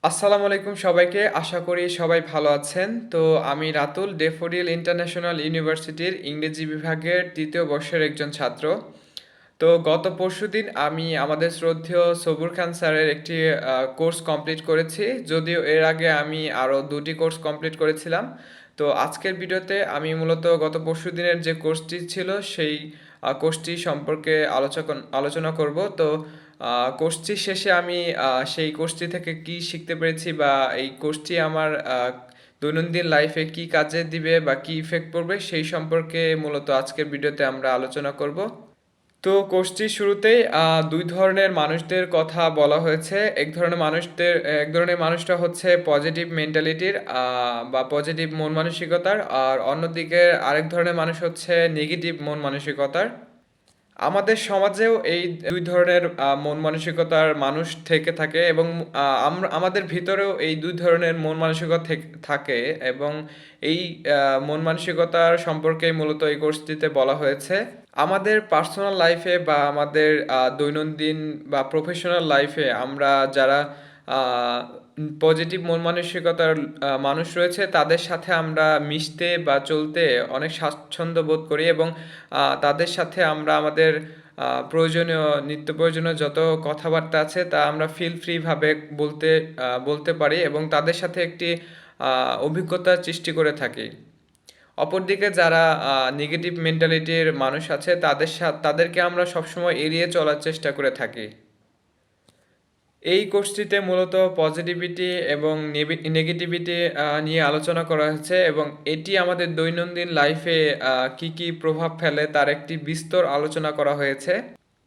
আসসালামু আলাইকুম সবাইকে। আশা করি সবাই ভালো আছেন। তো আমি রাতুল ডেফোডিল ইন্টারন্যাশনাল ইউনিভার্সিটির ইংরেজি বিভাগের ৩য় বর্ষের একজন ছাত্র। তো গত পরশুদিন আমি আমাদের শ্রদ্ধেয় সবুর খান স্যারের একটি কোর্স কমপ্লিট করেছি। যদিও এর আগে আমি আরও ২টি কোর্স কমপ্লিট করেছিলাম। তো আজকের ভিডিওতে আমি মূলত গত পরশুদিনের যে কোর্সটি ছিল সেই কোর্সটি সম্পর্কে আলোচনা করব। তো কোর্সটি শেষে আমি সেই কোর্সটি থেকে কি শিখতে পেরেছি বা এই কোর্সটি আমার দৈনন্দিন লাইফে কি কাজে দিবে বা কি ইফেক্ট পড়বে সেই সম্পর্কে মূলত আজকের ভিডিওতে আমরা আলোচনা করব। তো কোর্সটির শুরুতেই দুই ধরনের মানুষদের কথা বলা হয়েছে। এক ধরনের মানুষটা হচ্ছে পজিটিভ মেন্টালিটির বা পজিটিভ মন মানসিকতার, আর অন্যদিকে আরেক ধরনের মানুষ হচ্ছে নেগেটিভ মন মানসিকতার। আমাদের সমাজেও এই দুই ধরনের মন মানসিকতার মানুষ থেকে থাকে এবং আমরা আমাদের ভিতরেও এই দুই ধরনের মন মানসিকতা থাকে এবং এই মন মানসিকতার সম্পর্কে মূলত এই কোর্সটিতে বলা হয়েছে। আমাদের পার্সোনাল লাইফে বা আমাদের দৈনন্দিন বা প্রফেশনাল লাইফে আমরা যারা পজিটিভ মন মানসিকতার মানুষ রয়েছে তাদের সাথে আমরা মিশতে বা চলতে অনেক স্বাচ্ছন্দ্য বোধ করি এবং তাদের সাথে আমরা আমাদের প্রয়োজনীয় নিত্য প্রয়োজনীয় যত কথাবার্তা আছে তা আমরা ফিল ফ্রিভাবে বলতে পারি এবং তাদের সাথে একটি অভিজ্ঞতার সৃষ্টি করে থাকি। অপরদিকে যারা নেগেটিভ মেন্টালিটির মানুষ আছে তাদেরকে আমরা সবসময় এড়িয়ে চলার চেষ্টা করে থাকি। এই কোর্সটিতে মূলত পজিটিভিটি এবং নেগেটিভিটি নিয়ে আলোচনা করা হয়েছে এবং এটি আমাদের দৈনন্দিন লাইফে কি কি প্রভাব ফেলে তার একটি বিস্তর আলোচনা করা হয়েছে।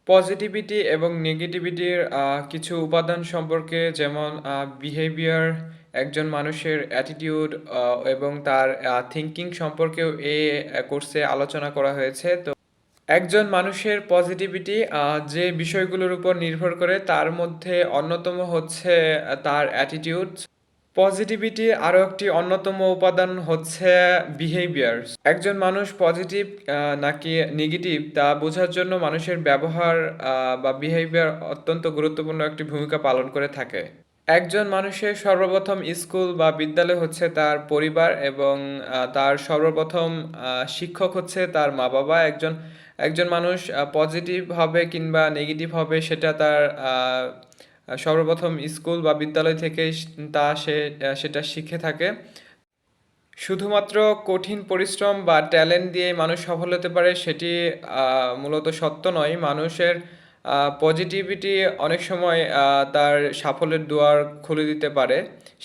পজিটিভিটি এবং নেগেটিভিটির কিছু উপাদান সম্পর্কে, যেমন বিহেভিয়ার, একজন মানুষের অ্যাটিটিউড এবং তার থিঙ্কিং সম্পর্কেও এই কোর্সে আলোচনা করা হয়েছে। তো একজন মানুষের পজিটিভিটি যে বিষয়গুলোর উপর নির্ভর করে তার মধ্যে অন্যতম হচ্ছে তার অ্যাটিটিউড। পজিটিভিটির আরও একটি অন্যতম উপাদান হচ্ছে বিহেভিয়ার। একজন মানুষ পজিটিভ নাকি নেগেটিভ তা বোঝার জন্য মানুষের ব্যবহার বা বিহেভিয়ার অত্যন্ত গুরুত্বপূর্ণ একটি ভূমিকা পালন করে থাকে। একজন মানুষের সর্বপ্রথম স্কুল বা বিদ্যালয় হচ্ছে তার পরিবার এবং তার সর্বপ্রথম শিক্ষক হচ্ছে তার মা বাবা। একজন একজন মানুষ পজিটিভ হবে কিংবা নেগেটিভ হবে সেটা তার সর্বপ্রথম স্কুল বা বিদ্যালয় থেকে সেটা শিখে থাকে। শুধুমাত্র কঠিন পরিশ্রম বা ট্যালেন্ট দিয়ে মানুষ সফল হতে পারে সেটি মূলত সত্য নয়। মানুষের পজিটিভিটি অনেক সময় তার সাফল্যের দুয়ার খুলে দিতে পারে।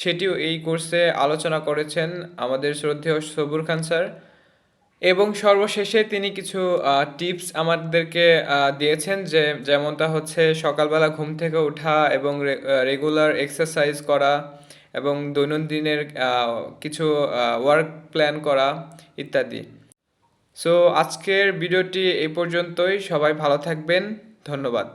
সেটিও এই কোর্সে আলোচনা করেছেন আমাদের শ্রদ্ধেয় সবুর খান স্যার। এবং সর্বশেষে তিনি কিছু টিপস আমাদেরকে দিয়েছেন, যেমনটা হচ্ছে সকালবেলা ঘুম থেকে ওঠা এবং রেগুলার এক্সারসাইজ করা এবং দৈনন্দিনের কিছু ওয়ার্ক প্ল্যান করা ইত্যাদি। সো আজকের ভিডিওটি এই পর্যন্তই। সবাই ভালো থাকবেন। ধন্যবাদ।